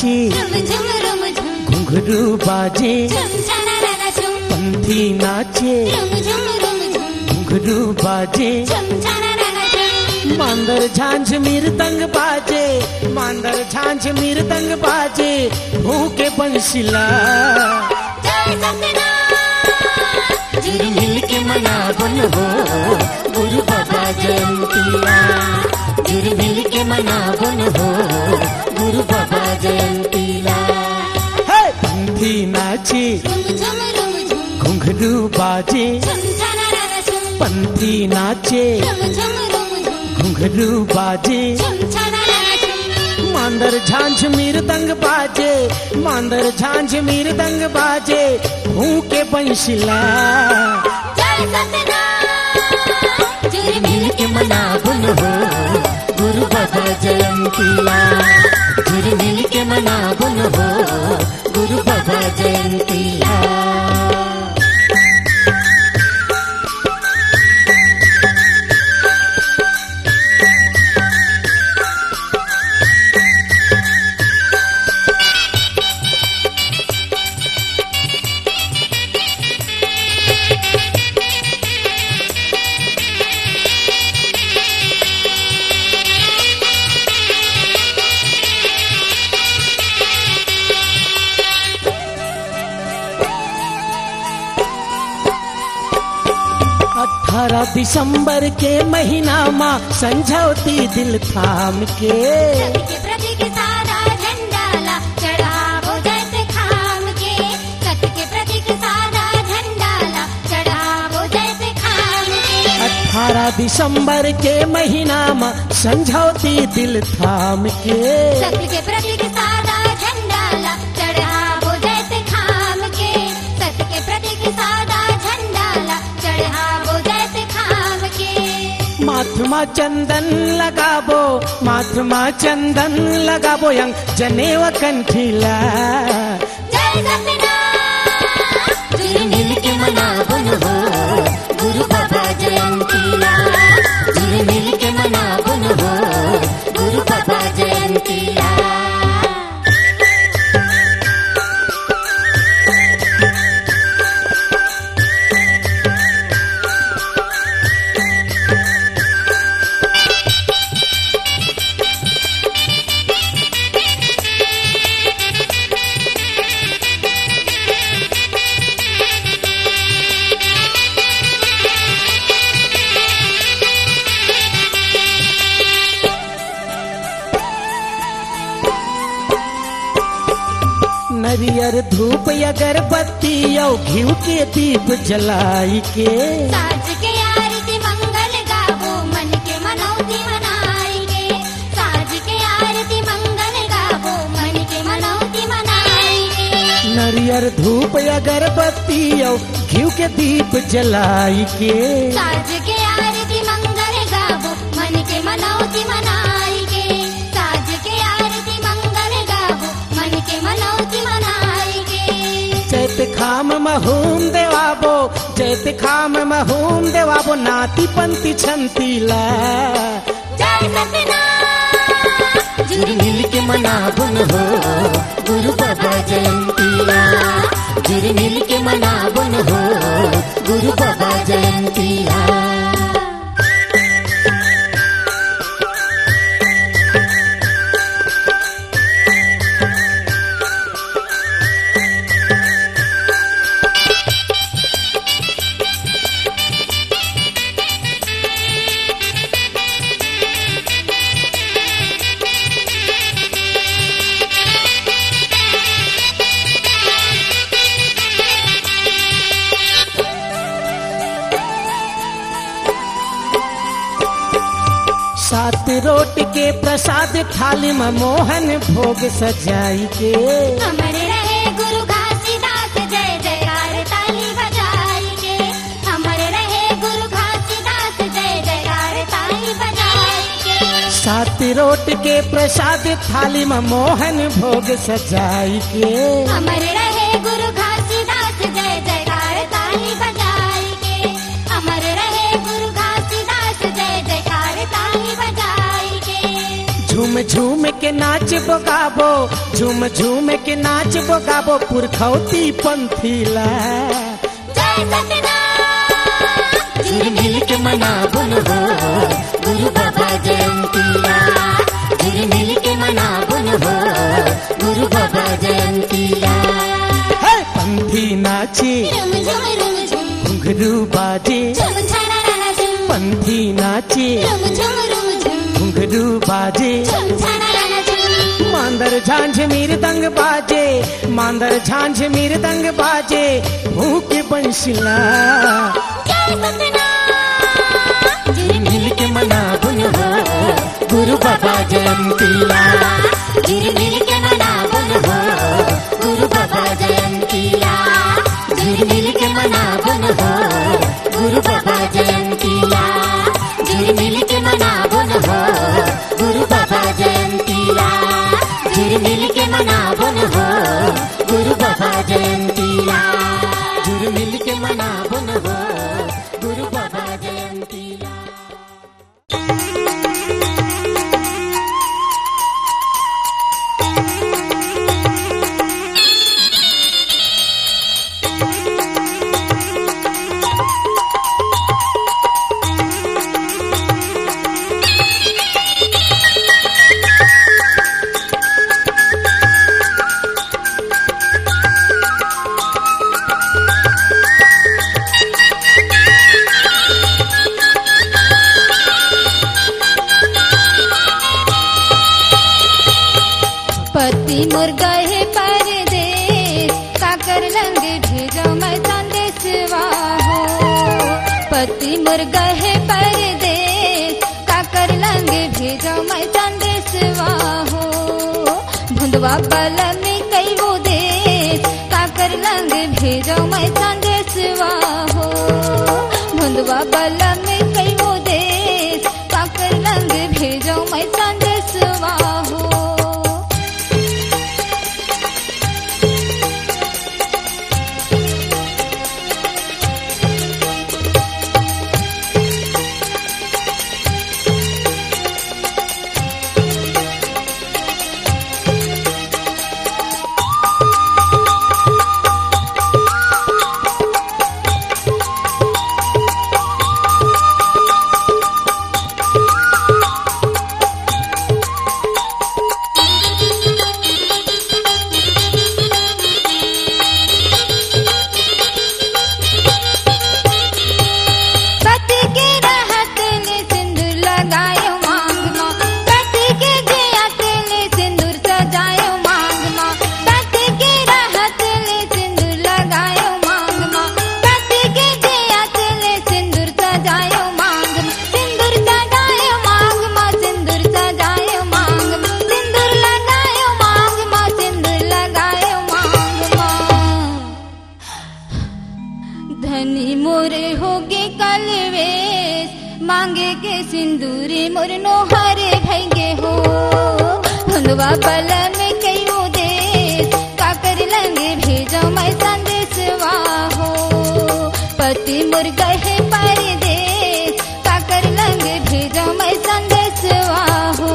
नाचे, घुंघरू बाजे, पंथी नाचे, घुंघरू बाजे, मांदर झांझ मृदंग बाजे, मांदर झांझ मृदंग बाजे, भूखे बंशिला। जुड़ मिल के मनावन हो गुरु बाबा जयंतिया, जुड़ मिल के मनावन हो गुरु बाबा जयंतिया। पंथी नाचे, घुंघरू बाजे, पंथी नाचे, घुंघरू बाजे, मांदर झांझ मृदंग बाजे, मांदर झांझ मृदंग बाजे, भूखे बंशिला। जुड़ मिल के मनावन हो गुरु बाबा जयंतिया, जुड़ मिल के मनावन हो गुरु बाबा जयंतिया। दिसंबर के महीना माँ संझौती दिल थाम के, प्रतीक सारा झंडाला चढ़ावो जैसे खाम के, सत्य के प्रतीक सारा झंडाला चढ़ावो जैसे खाम के। 18 दिसंबर के महीना माँ संझौती दिल थाम के, सत्य के प्रतीक सारा झंडाला चढ़ावो जैसे खाम के, सत्य के प्रतीक सारा झंडाला चढ़ावो जैसे खाम के। माथमा चंदन लगाबो, माथमा चंदन लगाबो, यंग जनेव कंठीला। जय सत्यनारायण। जुड़ मिल के मनावन हो गुरु बाबा जयंतिया, जुड़ मिल के मनावन हो गुरु बाबा जयंतिया। नरियर धूप अगरबत्ती और घिउ के दीप जलाई के, साज के आरती मंगल गावो मन के मनौती मनाएंगे, साज के आरती मंगल गावो मन के मनौती मनाएंगे। नरियर धूप अगरबत्ती और घिउ के दीप जलाई के, साज के आरती मंगल गावो मन के मनौती मनाएंगे, साज के आरती मंगल गावो मन के मनौती मनाएंगे। चैत खाम महूम देवाबो, चैत खाम महूम देवाबो, नाती पंथी छंतीला। जय सत्यनारायण। जुड़ मिल के मनावन हो गुरु बाबा जयंतिया, जुड़ मिल के मनावन हो गुरु बाबा जयंतिया। सात रोट के प्रसाद थाली में मोहन भोग सजाई के, अमर रहे गुरु घासीदास जय जयकार ताली बजाई के, अमर रहे गुरु घासीदास जय जयकार ताली बजाई के। सात रोट के प्रसाद थाली में मोहन भोग सजाई के, अमर रहे गुरु घासीदास जय जयकार ताली बजाई के, अमर रहे गुरु घासीदास जय जयकार ताली बजाई के। झूम झूम झूम के नाच बगाबो, झूम झूम के नाच बगाबो पुरखौती पंथीला। जय सतनाम। जुर मिल के मनाबो न हो गुरु बाबा जयंतीला। जुर मिल के मनाबो न हो गुरु बाबा जयंतीला। है पंथी नाचे रुम झुम रुम झुम घुंघरू बाजे, झुम छाना झुम पंथी नाचे रुम झुम रुम झुम घुंघरू बाजे। झुम छाना झुम मांदर झांझ मृदंग बाजे, मांदर झांझ मृदंग बाजे मुंह के बंशिला। जय सतनाम। जुर मिल के मनाबो न हो गुरु बाबा जयंतीला। जुर मिल के मनाबो न हो गुरु बाबा जयंतीला। जुर मिल के मनाबो न हो गुरु बाबा जयंतीला। जुर मिल के मनाबो न हो गुरु बाबा जयंतीला। जुर मिल के मनाबो न हो गुरु बाबा जयंतीला। जुर मिल के मनाबो न हो गुरु बाबा जयंतीला। पति मुर्गा है परदेस काकर लंग भेजो मैं संदेशवा हो। पति मुर्गा है परदेस काकर लंग भेजो मैं संदेशवा हो। भुंदवा बल में कई वो देश काकर लंग भेजो मैं संदेशवा हो। भुंदवा बल में कई वो देश काकर लंग भेजो मैं संदेशवा हो। पति के रहत ने सिंदूर लगायो मांग मां। पति के जियत ने सिंदूर सजायो मांग मां। पति के रहत ने सिंदूर लगायो मांग मां। पति के जियत ने सिंदूर सजायो मांग मां। सिंदूर सजायो मांग मां। सिंदूर सजायो मांग मां। सिंदूर लगायो मांग मां। सिंदूर लगायो मांग मां। धनी मोरे होगे कलवेश मांगे के सिंदूरी मोर नोहरे भैगे हो। भुंदवा बल में कई वो देश काकर लंगे भेजो मैं संदेशवा हो। पति मुर्गा है परदेस काकर लंगे भेजो मैं संदेशवा हो।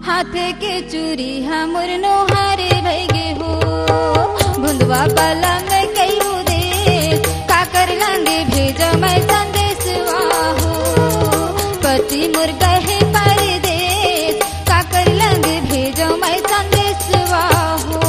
हाथे के चूरी हमर नोहारे भैगे हो बुंदवा बला में कई उदेश का कर लंगे भेजो मैं संदेशवा हो पति मुर्गा है परदेश का कर लंगे भेजो मैं संदेशवा हो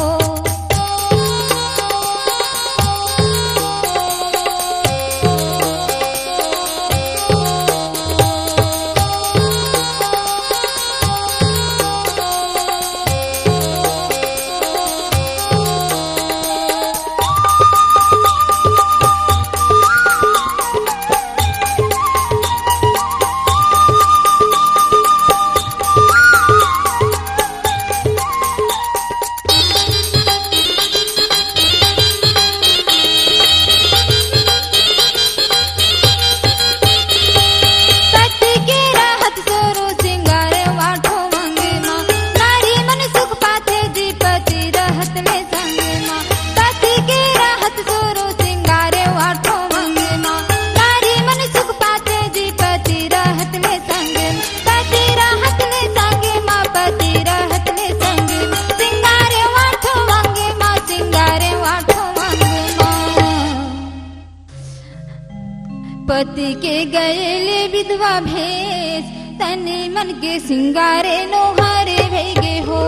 पति के गए विधवा भेष तने मन के सिंगारे नोहारे भेगे हो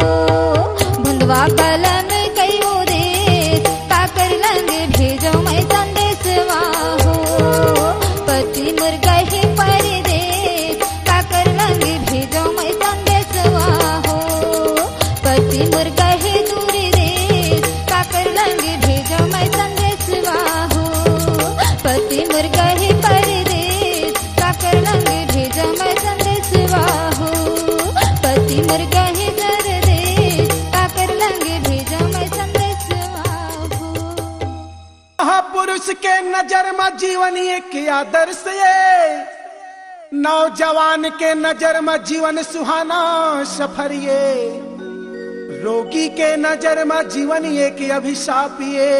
बुंदवा बलम कई देश का कर लंगे भेजो मैं संदेशवा हो पति मुर्गा ही परदेश का कर लंगे भेजो मैं संदेशवा हो पति मुर्गा ही दूरी देश का कर लंगे भेजो मैं संदेशवा हो पति मुर्गा ही परदेश का कर लंगे भेजो मैं संदेशवा हो पति मुर्गा ही परदेश का कर लंगे भेजो मैं संदेशवा हो महापुरुष के नजर में जीवन एक आदर्श ये नौजवान के नजर में जीवन सुहाना सफर ये रोगी के नजर में जीवन एक अभिशाप ये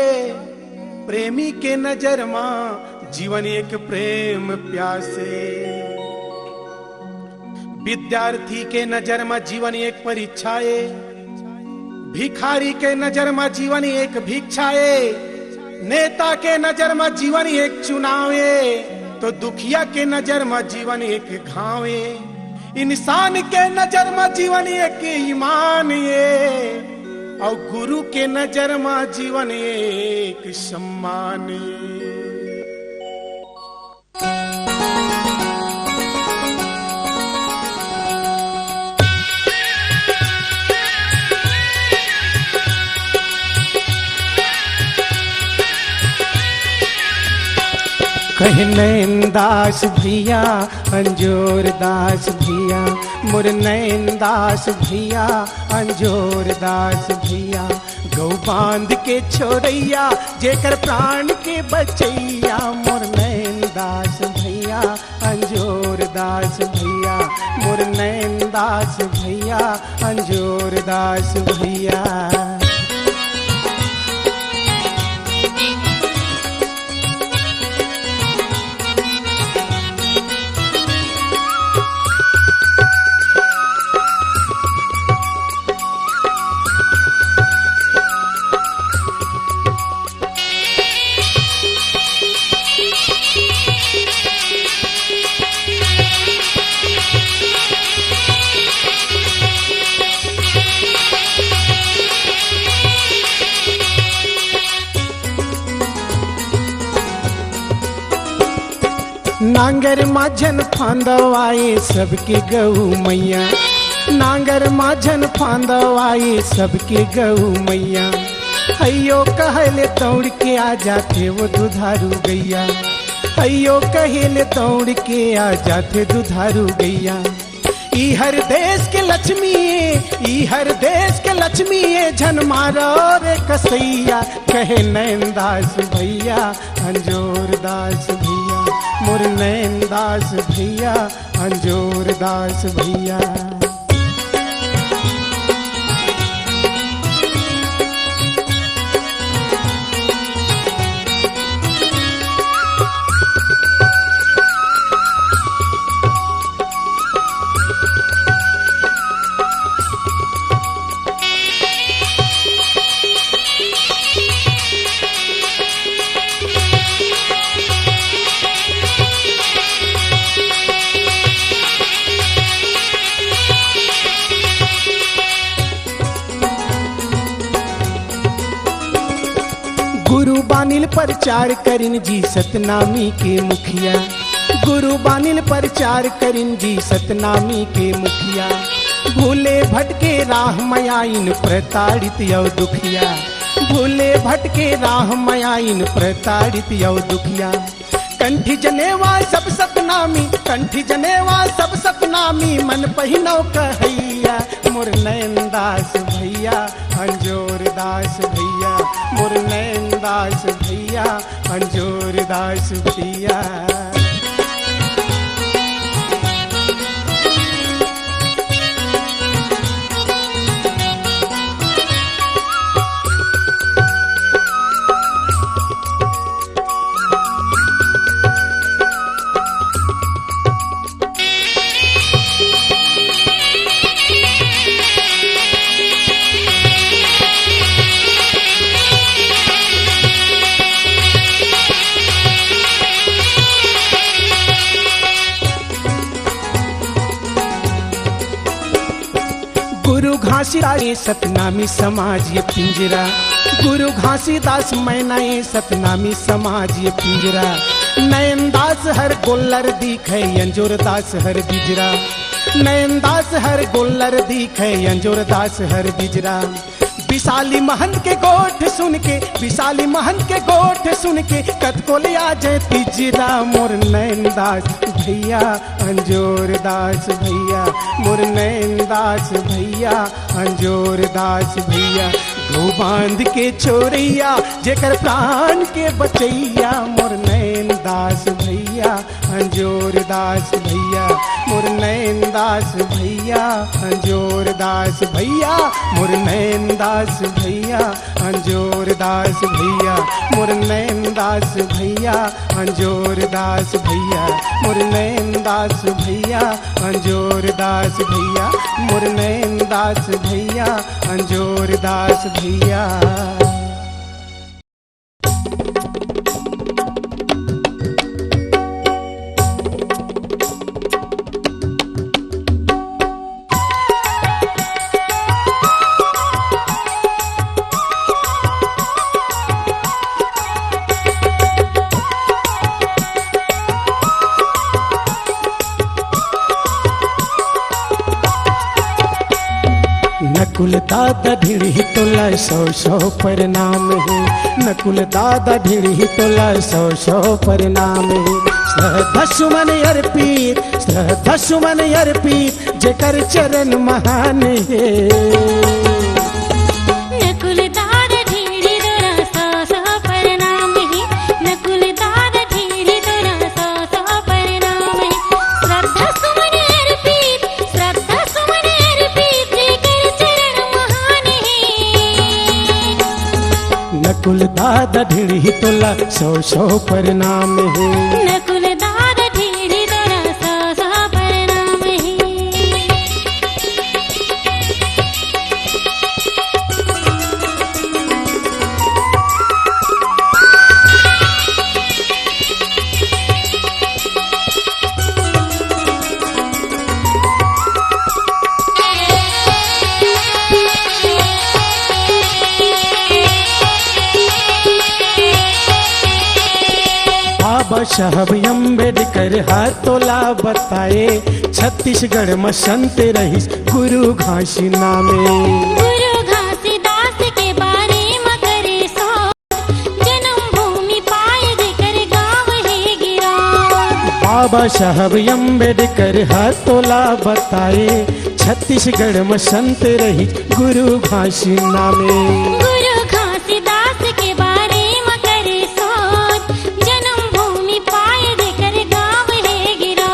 प्रेमी के नजर में जीवन एक प्रेम प्यासे विद्यार्थी के नजर में जीवन एक परीक्षाए भिखारी के नजर में जीवन एक भिक्षाए नेता के नजर में जीवन एक चुनावे तो दुखिया के नजर में जीवन एक घावे इंसान के नजर में जीवन एक ईमान ये और गुरु के नजर में जीवन एक सम्मान ये कह नैन दास भैया अंजोर दास भैया मुर नैन दास भैया अंजोर दास भैया गौ बांध के छोड़ैया जेकर प्राण के बचैया मुर नैन दास भैया अंजोर दास भैया मुर नैन दास भैया अंजोर दास भैया नांगर माझन फांदवाए सबके गऊ मैया नांगर माझन फांदवाए सबके गऊ मैया हयो कहले दौड़ के आ जाते वो दुधारू गैया हयो कहले दौड़ के आ जाते दुधारू गैया ई हर देश के लक्ष्मी ई हर देश के लक्ष्मी झन मारो रे कसैया कहे नैन दास भैया अंजोर दास भैया मुर नैन दास भैया अंजोर दास भैया बानिल प्रचार करिन जी सतनामी के मुखिया, गुरु बानिल प्रचार करिन जी सतनामी के मुखिया। भूले भटके राह मयाइन प्रताड़ित यौ दुखिया, भूले भटके राह मयाइन प्रताड़ित यौ दुखिया। कंठी जनेवा सब सतनामी, कंठी जनेवा सब सतनामी, मन पहिनौ कहैया मोर नयन दास भैया, अंजोर दास भैया, मोर नयन दास भैया, अंजोर दास भैया। गुरु घासीदास सतनामी समाज ये पिंजरा, गुरु घासीदास मैना ये सतनामी समाज ये पिंजरा। नयन दास हर गोल्लर दिखे अंजोर दास हर बिजरा, नयन दास हर गोल्लर दिखे अंजोर दास हर बिजरा। विशाली महंत के गोठ सुन के, विशाली महंत के गोठ सुन के, कत को ले आ जाए पिजरा मोर नयन दास भैया, अंजोर दास भैया, मोर नयन दास भैया, अंजोर दास भैया। गौ बांध के छोरैया जेकर प्राण के बचैया, मोर नयन दास भैया, अंजोर दास भैया, मोर नयन दास भैया, अंजोर दास भैया, मोर नयन दास भैया, अंजोर दास भैया, मोर नयन दास भैया, अंजोर दास भैया, मोर नयन दास भैया, अंजोर दास भैया, मोर नयन दास भैया, अंजोर दास भैया। नकुल दादा ढीढ़ी तोला सौ सौ प्रणाम है, नकुल दादा ढीढ़ी तोला सौ सौ प्रणाम है। श्रद्धा सुमन अर्पित, श्रद्धा सुमन अर्पित, जेकर चरण महान है। नकुल दादा ढीढ़ी तोला सौ सौ प्रणाम है, नकुल दादा ढीढ़ी तोला सौ सौ प्रणाम है। श्रद्धा सुमन अर्पित, श्रद्धा सुमन अर्पित, जेकर चरण महान है। नकुल दादा ढीढ़ी तोला सौ सौ प्रणाम है, नकुल दादा ढीढ़ी तोला सौ सौ प्रणाम है। बाबा साहब अम्बेडकर हाथोला बताए, छत्तीसगढ़ में संत रहीस गुरु घासी नामे। गुरु घासीदास के बारे में करे सो, जन्म भूमि पाए जेकर गाँव है गिरा। बाबा साहब अम्बेडकर हाथोला बताए, छत्तीसगढ़ में संत रहीस गुरु घासी नामे। गुरु घासीदास के बारे में करे सोच, जन्म भूमि पाए जेकर गाँव है गिरा।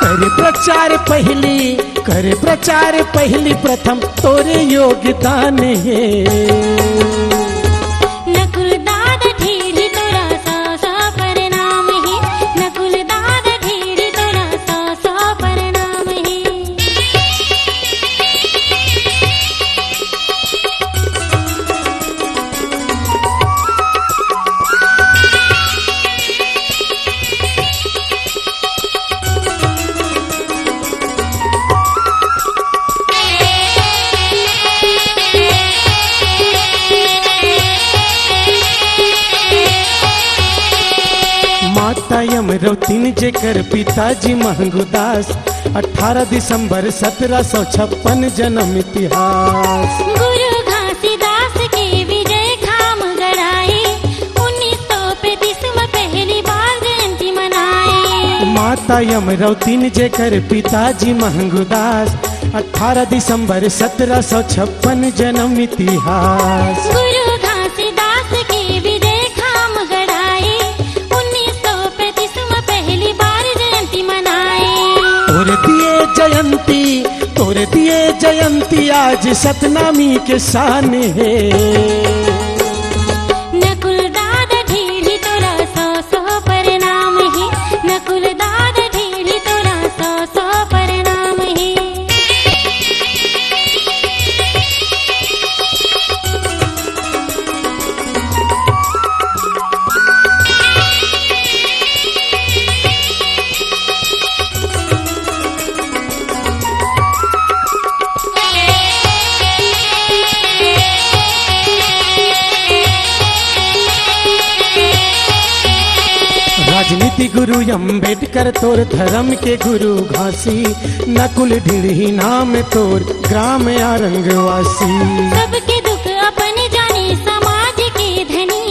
कर प्रचार पहली, कर प्रचार पहली प्रथम तोरे योगदान है। नकुल दादा ढीढ़ी तोला सौ सौ प्रणाम है, नकुल दादा ढीढ़ी तोला सौ सौ प्रणाम है। माता यमरौतीन जेकर पिताजी महंगुदास 18 दिसंबर 1756 जन्म इतिहास। गुरु घासीदास के विजय खाम गढ़ाए 1935 में पहली बार जयंती मनाए। माता यमरौतीन जेकर पिताजी महंगुदास 18 दिसंबर 1756 जन्म इतिहास। गुरु घासीदास के विजय खाम गढ़ाए 1935 में पहली बार जयंती मनाए। तोरे दिए जयंती आज सतनामी के शान है। नकुल दादा ढीली तोरा 100 प्रणाम है। नकुल दादा ढीली तोरा 100 प्रणाम है। राजनीति गुरु अम्बेडकर तोर धर्म के गुरु घासी नकुल ढीढ़ी नाम तोर ग्राम आरंगवासी। सबके दुख अपन जाने समाज के धनी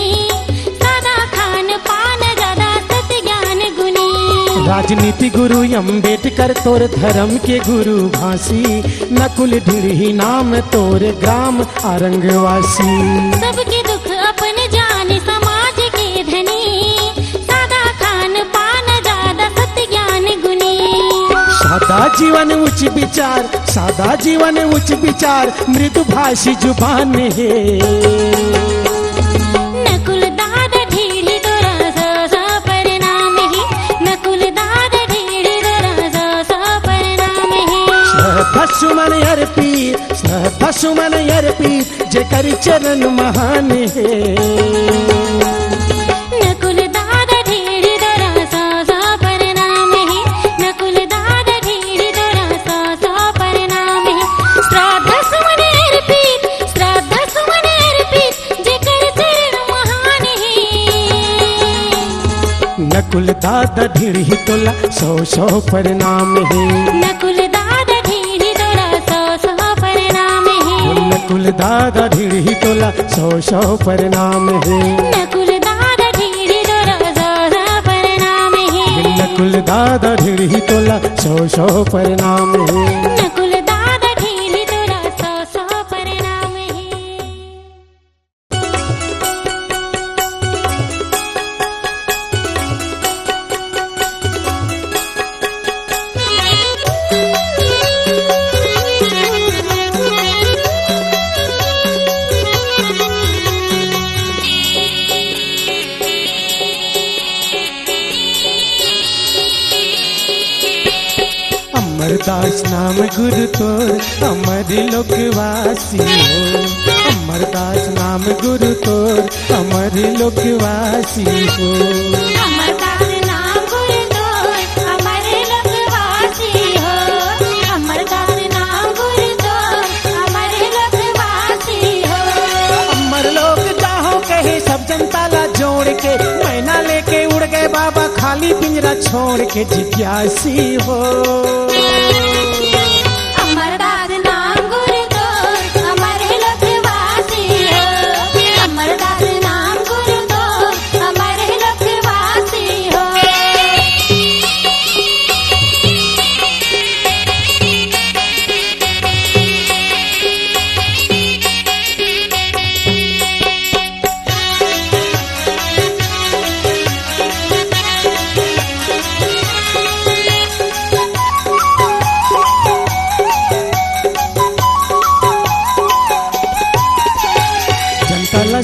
सादा खान पान ज्यादा सत ज्ञान गुनी। राजनीति गुरु अम्बेडकर तोर धर्म के गुरु घासी नकुल ढीढ़ी नाम तोर ग्राम आरंगवासी। सबके दुख अपन जाने समाज के धनी सादा खान पान ज्यादा सत ज्ञान गुनी। सादा जीवन उच्च विचार मृदु भाषी जुबान है। नकुल दादा ढीढ़ी तोरा 100 प्रणाम है। नकुल दादा ढीढ़ी तोरा 100 प्रणाम है। श्रद्धा सुमन अर्पित जेकर चरण महान है। नकुल दादा ढीढ़ी तोरा 100 प्रणाम है। नकुल दादा ढीढ़ी तोरा 100 प्रणाम है। श्रद्धा सुमन अर्पित जेकर चरण महान है। नकुल दादा ढीढ़ी तोला 100 प्रणाम है। नकुल दादा ढीढ़ी तोरा 100 प्रणाम है। नकुल दादा ढीढ़ी तोला 100 प्रणाम है। नकुल दादा ढीढ़ी तोरा 100 प्रणाम है। नकुल दादा ढीढ़ी तोला 100 प्रणाम है। नकुल दादा ढीढ़ी तोरा 100 प्रणाम है। अमरदास नाम गुरु तोर अमर लोकवासी हो। अमरदास नाम गुरु तोर अमर लोकवासी हो। अमरदास नाम गुरु तोर अमर लोकवासी हो। अमरदास नाम गुरु तोर अमर लोकवासी हो। अमर लोग चाहो कहे सब जनता ला जोड़ के मैना लेके उड़ गए बाबा खाली पिंजरा छोड़ के जिज्ञासी हो। अमरदास नाम गुरु तोर अमर लोकवासी हो। अमरदास नाम गुरु तोर अमर लोकवासी हो।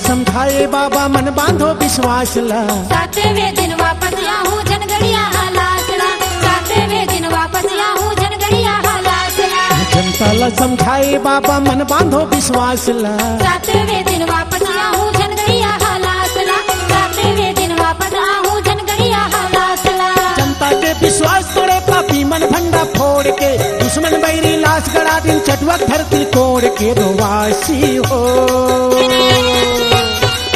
समझाए बाबा मन बांधो विश्वास ला। 7वें दिन वापस आऊं जनगढ़िया हालासला। 7वें दिन वापस आऊं जनगढ़िया हालासला। जनता ला समझाए बाबा मन बांधो विश्वास ला। 7वें दिन वापस आऊं जनगढ़िया हालासला। 7वें दिन वापस आऊं जनगढ़िया हालासला। जनता के विश्वास तोड़े पापी मन भंडा फोड़ के दुश्मन बैरी लाश गड़ा दिन चटुआ धरती तोड़ के रोवासी हो।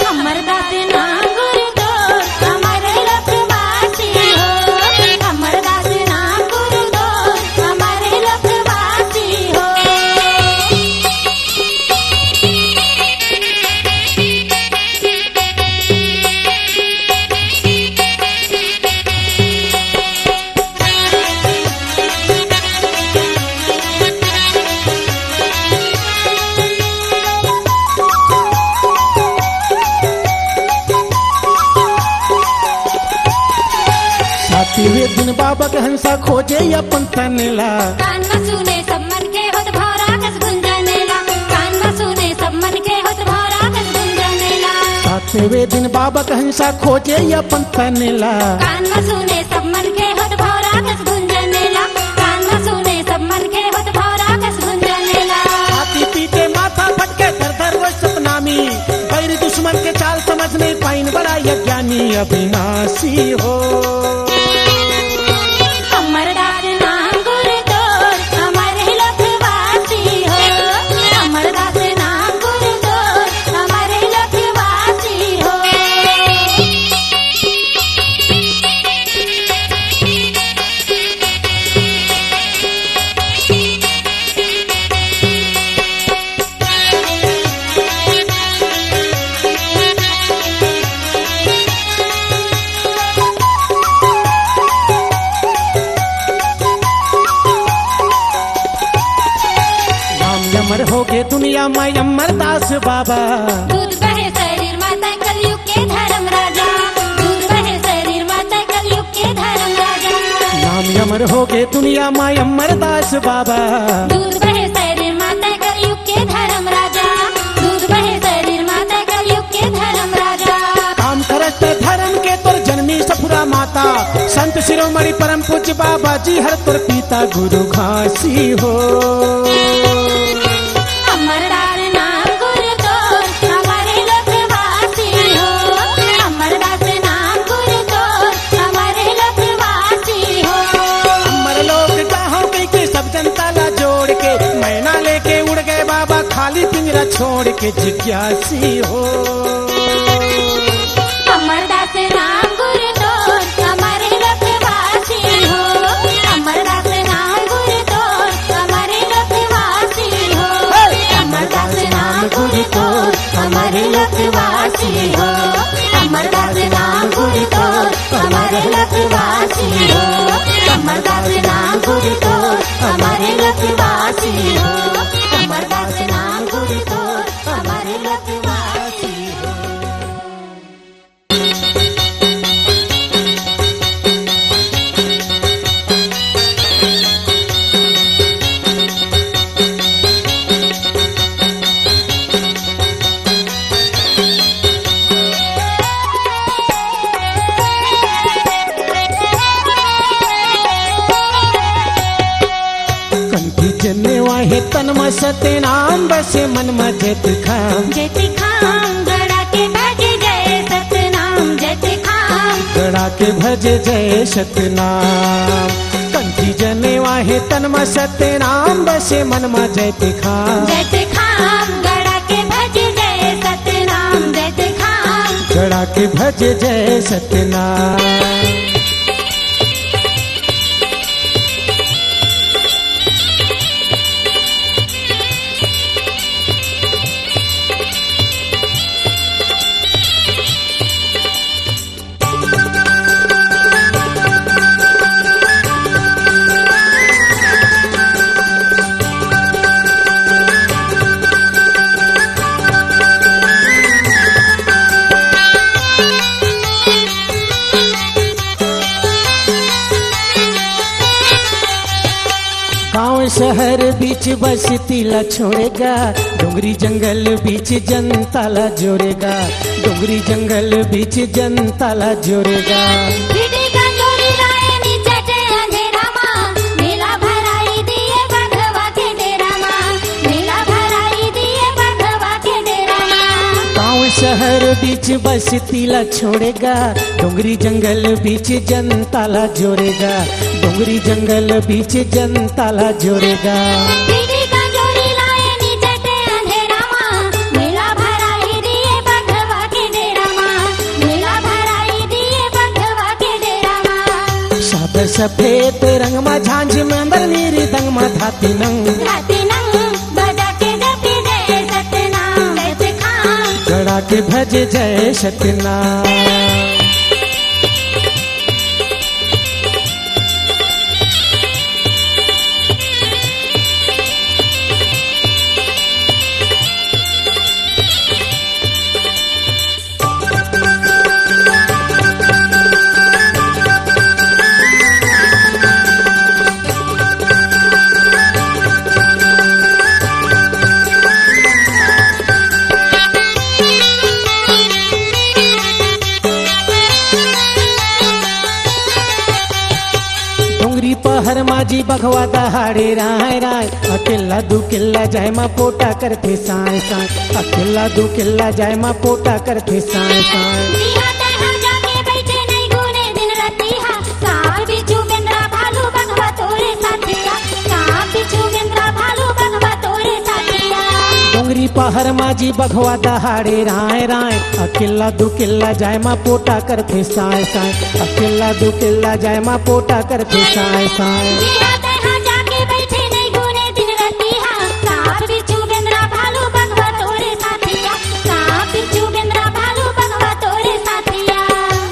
अमरदास नाम गुरु तोर अमर लोकवासी बाबा के हंसा खोजे अपन तनेला। कान में सुने सब मन के होत भौरा कस गुंजनेला, कान में सुने सब मन के होत भौरा कस गुंजनेला। सातवें दिन बाबा के हंसा खोजे अपन तनेला। कान में सुने सब मन के होत भौरा कस गुंजनेला, कान में सुने सब मन के होत भौरा कस गुंजनेला। हाथी पीटे माथा फटके धर धर वो सपना में, बैर दुश्मन के चाल समझ नहीं पाइन बड़ा यज्ञानी अविनाशी हो। हमर दास नाम गुरु तोर हमारे लखवासी हो, हमर दास नाम गुरु तोर हमारे लखवासी हो। अमर हो गए दुनिया में अमर दास बाबा। दूध बहे शरीर माता कलयुग के धर्म राजा, दूध बहे शरीर माता कलयुग के धर्म राजा। नाम अमर हो गए दुनिया में अमर दास बाबा। दूध बहे शरीर माता कलयुग के धर्म राजा, दूध बहे शरीर माता कलयुग के धर्म राजा। काम करत धर्म के तोर जन्मी सफुरा माता, संत शिरोमणि परम पूज्य बाबा जी हर तोर पिता गुरु घासी हो। हमर दास नाम गुरु तोर हमारे लखवासी हो, हमर दास नाम गुरु तोर हमारे लखवासी हो। अमर लोग गाहों के सब जनता ला जोड़ के, मैना लेके उड़ गए बाबा खाली पिंजरा छोड़ के जिज्ञासी हो। हमर दास नाम गुरु तोर हमारे लखवासी हो, हमर दास नाम गुरु तोर हमारे लखवासी हो, हमर दास नाम गुरु तोर हमारे लखवासी हो, हमर दास नाम गुरु तोर हमारे लखवासी हो, हमर दास नाम गुरु तोर हमारे लखवासी हो, हमर दास नाम गुरु तोर हमारे लखवासी हो। कंठी जने वाहे तन में सते नाम बसे मन में जत खाम। जय खाम गड़ा के भज जय सतनाम, जय खाम गड़ा के भज जय सतनाम। कंठी जने वाहे तन में सते नाम बसे मन में जत खाम। जय खाम गड़ा के भज जय सतनाम, जय खाम गड़ा के भज जय सतनाम। गाँव शहर बीच बस्ती ला छोड़ेगा, डोंगरी जंगल बीच जनता ला जोड़ेगा, डोंगरी जंगल बीच जनता ला जोड़ेगा। दीदी का चोरी लाए नीचे के अंधेरा माँ, मेला भराई दिए बघवा के डेरा माँ, मेला भराई दिए बघवा के डेरा माँ। गाँव शहर बीच बस्ती ला छोड़ेगा, डोंगरी जंगल बीच जनता ला जोड़ेगा, डोंगरी जंगल बीच जनता ला जोड़ेगा। दीदी का चोरी लाए नीचे के अंधेरा माँ, मेला भराई दिए बघवा के डेरा माँ, मेला भराई दिए बघवा के डेरा माँ। सात सफेद रंग में झांझ में अंदर नीरी दंग में धाती नंग, धाती नंग बजा के जपी जय सतनाम, जय खाम गड़ा के भज जय सतनाम। माझी भगवा दहाड़े राय राय अकेला दू किल्ला जाय मा पोटा करते साय साय अकेला दू किल्ला जाय मा पोटा करते साय साय दिया तहाँ जाके बैठे नहीं गुने दिन रतिहा सांप बिच्छू बेंद्रा भालू बघवा तोरे साथिया सांप बिच्छू बेंद्रा भालू बघवा तोरे साथिया डोंगरी पहाड़ माझी भगवा दहाड़े राय राय अकेला दू किल्ला जाय मा पोटा करते साय साय अकेला दू किल्ला जाय मा पोटा करते साय साय दिया तहाँ जाके बैठे नहीं गुने दिन रतिहा सांप बिच्छू बेंद्रा भालू बघवा तोरे साथिया सांप बिच्छू बेंद्रा भालू बघवा तोरे साथिया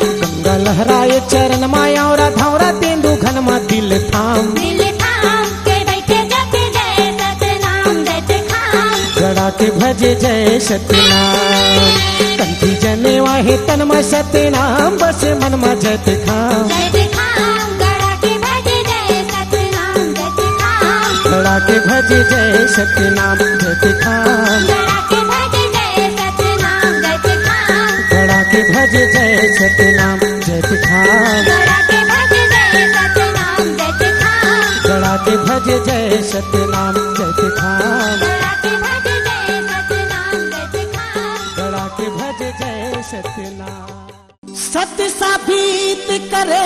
गंगा लहराए चरण माया और धावरा तेंदू घन मा दिल थाम दिल थाम के बैठे जपे जय सतनाम जय खाम गड़ा के भजे जय सतनाम कंठी जने वाहे तन में सतनाम बस मन में जत खाम जय खाम गड़ा के भजे जय सतनाम जय खाम गड़ा के भजे जय सतनाम जत खाम गड़ा के भजे जय सतनाम जय खाम गड़ा के भजे जय सतनाम जत खाम गड़ा के भजे जय सतनाम जय खाम गड़ा के भजे जय सतनाम जत खाम गड़ा के भजे जय सतनाम जय खाम गड़ा के भजे जय सतनाम सत्य साबित करे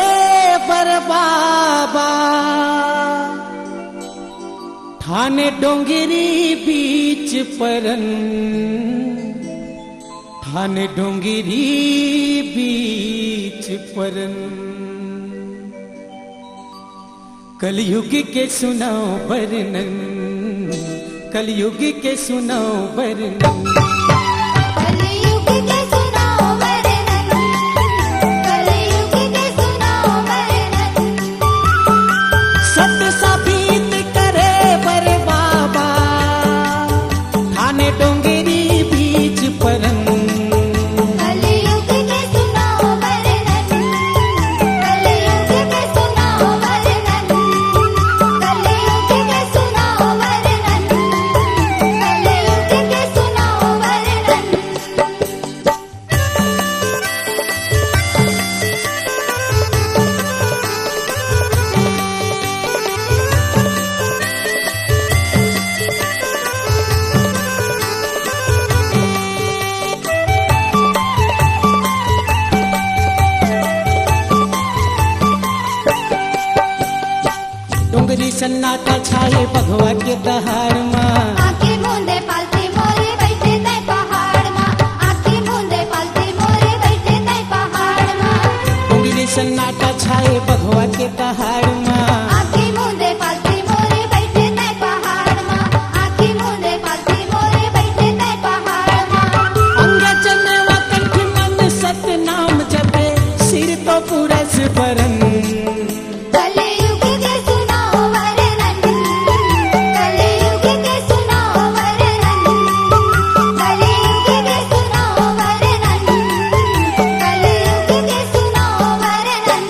बर बाबा थाने डोंगरी बीच परन थाने डोंगरी बीच परन कलयुग के सुनाओ वर्णन कलयुग के सुनाओ वर्णन कलयुग के सुनाओ वर्णन कलयुग के सुनाओ वर्णन सत्य साबित करे बर बाबा थाने डोंगरी बीच परन कलयुग के सुनाओ वर्णन कलयुग के सुनाओ वर्णन कलयुग के सुनाओ वर्णन कलयुग के सुनाओ वर्णन डोंगरी सन्नाटा छाए भगवा के दहाड़ माँ आँखें मूंदे पालते मोरे बैठे तय पहाड़ माँ आँखें मूंदे पालते मोरे बैठे तय पहाड़ माँ डोंगरी सन्नाटा छाए भगवा के दहाड़ माँ आँखें मूंदे पालते मोरे बैठे तय पहाड़ माँ आँखें मूंदे पालते मोरे बैठे तय पहाड़ माँ अंग जनेवा कंठ मन सत्य नाम जपे सिर तो पुरस परन कलयुग के सुनाओ वर्णन कलयुग के सुनाओ वर्णन कलयुग के सुनाओ वर्णन कलयुग के सुनाओ वर्णन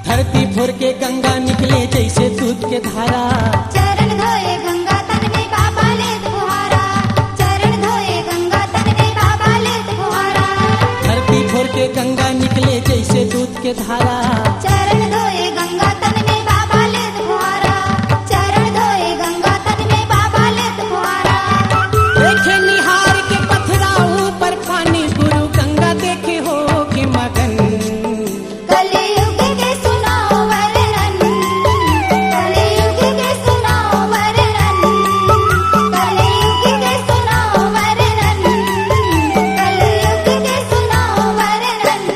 धरती फुर के गंगा निकले जैसे दूध के धारा चरण धोए गंगा तन में बाबा लेत बुहारा चरण धोए गंगा तन में बाबा लेत बुहारा धरती फुर के गंगा निकले जैसे दूध के धारा चरण धोए गंगा तन में बाबा लेत बुहारा चरण धोए गंगा तन में बाबा लेत बुहारा देखे निहार के पथरा ऊपर पानी गुरु गंगा देखे हो के मगन कलयुग के सुनाओ वर्णन कलयुग के सुनाओ वर्णन कलयुग के सुनाओ वर्णन कलयुग के सुनाओ वर्णन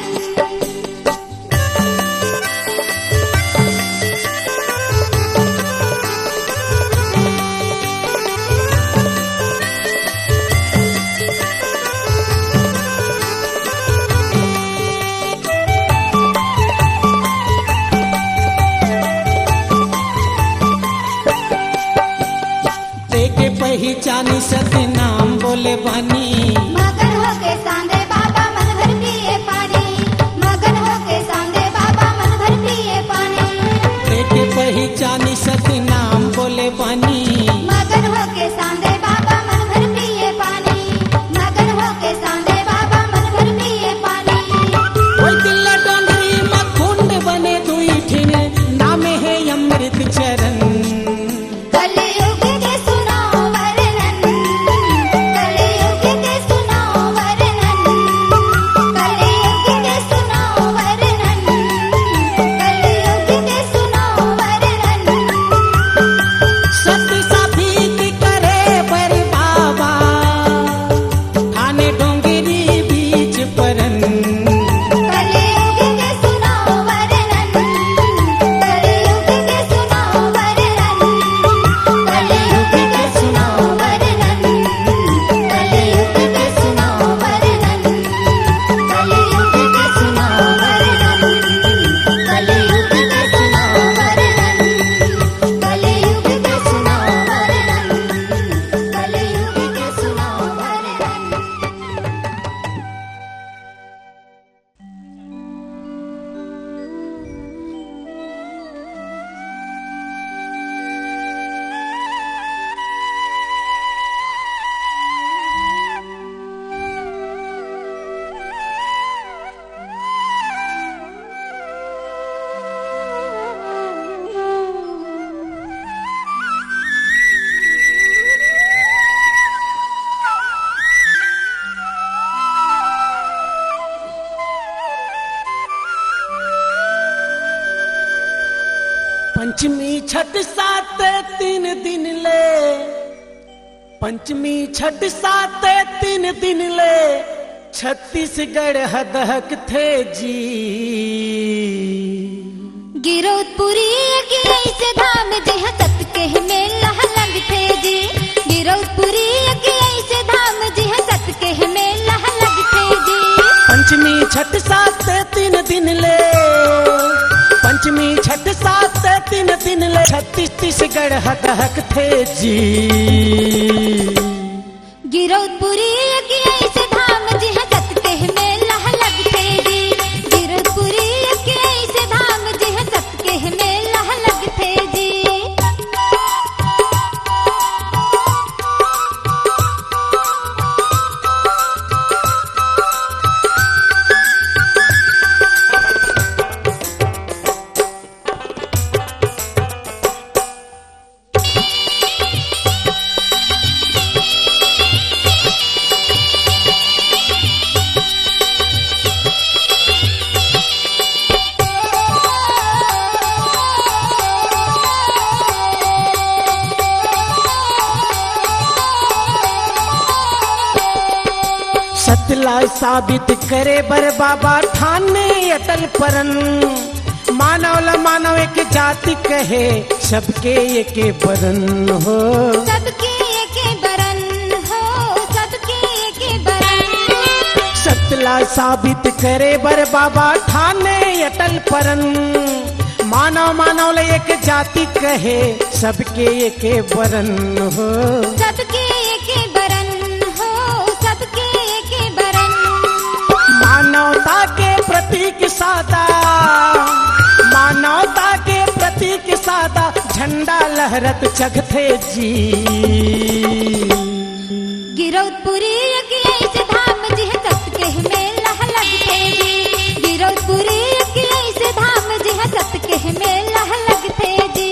देखे पहचानी सत्य नाम बोले बानी मगन होके सांदे पानी। मगन होके सांदे बाबा मन भर पिए पानी, मगन होके सांदे बाबा मन भर पिए पानी। ओय दिल्ला डोंगरी में कुंड बने दुई ठिन, नामे है अमृत चरण। कलयुग के सुनो वर्णन, कलयुग के सुनो वर्णन, कलयुग के सुनो वर्णन, कलयुग के सुनो वर्णन। सत्य साबित करे बर बाबा, ठाणे डोंगरी बीच परन। कलयुग के सुनो वर्णन, कलयुग के सुनो वर्णन, कलयुग के सुनो वर्णन, कलयुग के सुनो वर्णन, कलयुग के सुनो वर्णन, कलयुग के सुनो वर्णन, कलयुग के सुनो वर्णन, कलयुग के सुनो वर्णन। पंचमी छठ सात 3 दिन ले, पंचमी छठ सात 3 दिन ले, छत्तीसगढ़ हदहक थे जी। गिरौदपुरी के ऐसे धाम जी हसत के मेला लग थे जी, गिरौदपुरी के ऐसे धाम जी हसत के मेला लग थे जी। पंचमी छठ सात 3 दिन ले, पंचमी छठ सात 3 दिन ले, छत्तीसगढ़ हदहक थे जी। गिरौदपुरी के ऐसे धाम जी हसत के मेला लग थे जी, गिरौदपुरी के ऐसे धाम जी हसत के मेला लग थे जी। सतला साबित करे बर बाबा ठाणे अटल परन। मानव ल मानव एक जाति कहे, सबके एके बरन हो। सबके एके बरन हो, सबके एके बरन। सतला साबित करे बर बाबा ठाणे अटल परन। मानव मानव ल एक जाति कहे, सबके एके बरन हो। सबके एके बरन हो, सबके एके बरन। मानवता के प्रतीक सादा, मानवता के प्रतीक सादा, झंडा लहरत जगथे जी। गिरौदपुरी के ऐसे धाम जी हसत के मेला लग थे जी, गिरौदपुरी के ऐसे धाम जी हसत के मेला लग थे जी।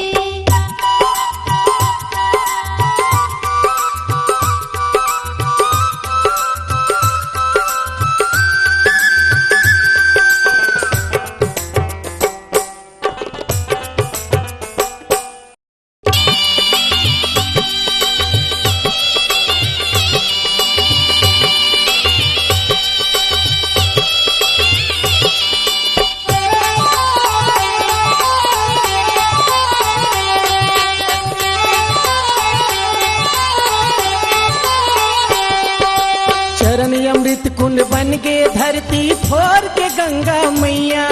अमृत कुंड बन के धरती फोर के गंगा मैया,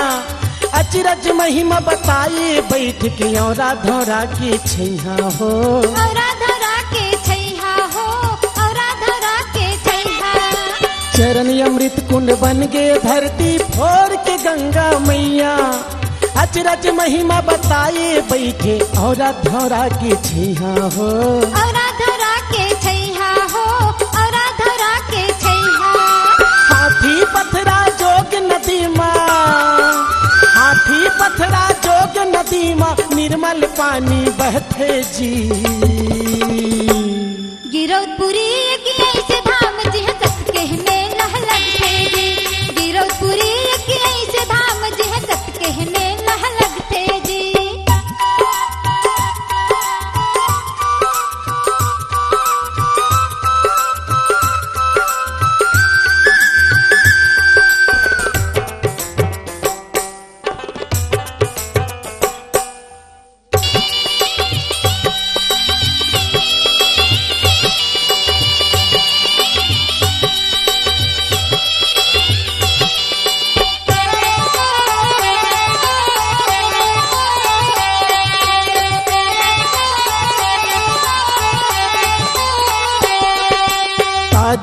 अचरज महिमा बताए बैठ के औरा धौरा के छैया हो। औरा धौरा के छैया हो, औरा धौरा के छैया। चरण अमृत कुंड बन के धरती फोर के गंगा मैया, अचरज महिमा बताए बैठे और धौरा के छैहा हो। औरा धरा के छैहा हो, औरा धरा के छैहा। हाथी पथरा जोग नदी माँ, हाथी पथरा जोग नदी माँ निर्मल पानी बहते जी। गिरौदपुरी की ऐसे धाम जी सत के मेला लगते जी। गिरौदपुरी की ऐसे धाम जी सत के मेला लगते जी।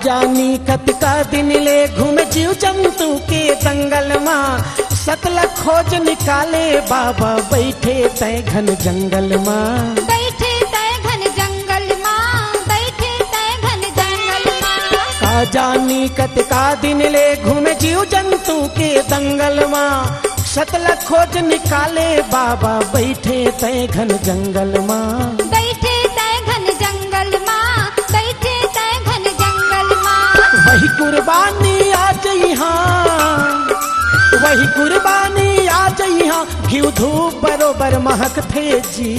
जानी कत का दिन ले घूम जीव जंतु के दंगल माँ। सकल खोज निकाले बाबा बैठे तय घन जंगल माँ। बैठे तय घन जंगल माँ, बैठे तय घन जंगल माँ। का जानी कत का दिन ले घूम जीव जंतु के दंगल माँ। सकल खोज निकाले बाबा बैठे तय घन जंगल माँ। बैठे तय घन जंगल माँ, बैठे तय घन जंगल माँ। वही कुर्बानी आज यहाँ, वही कुर्बानी आज यहाँ घिउ धूप बरोबर महकते जी।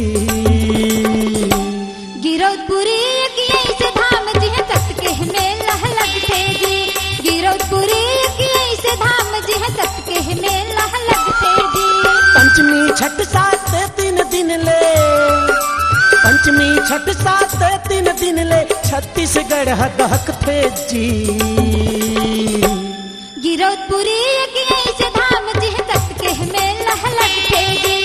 गिरौदपुरी की ऐसे धाम जी सत के मेला लगते जी। गिरौदपुरी की ऐसे धाम जी सत के मेला लगते जी। पंचमी छठ सात तीन दिन ले, पंचमी छठ सात तीन दिन ले छत्तीसगढ़ दहकते जी। गिरौदपुरी की ऐसे धाम जी सत के मेला लगते जी।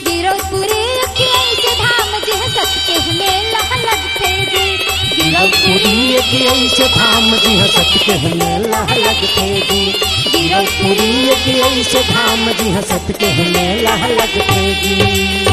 गिरौदपुरी की ऐसे धाम जी सत के मेला लगते जी। गिरौदपुरी की ऐसे धाम जी सत के मेला लगते जी। गिरौदपुरी की ऐसे धाम जी सत के मेला लगते जी।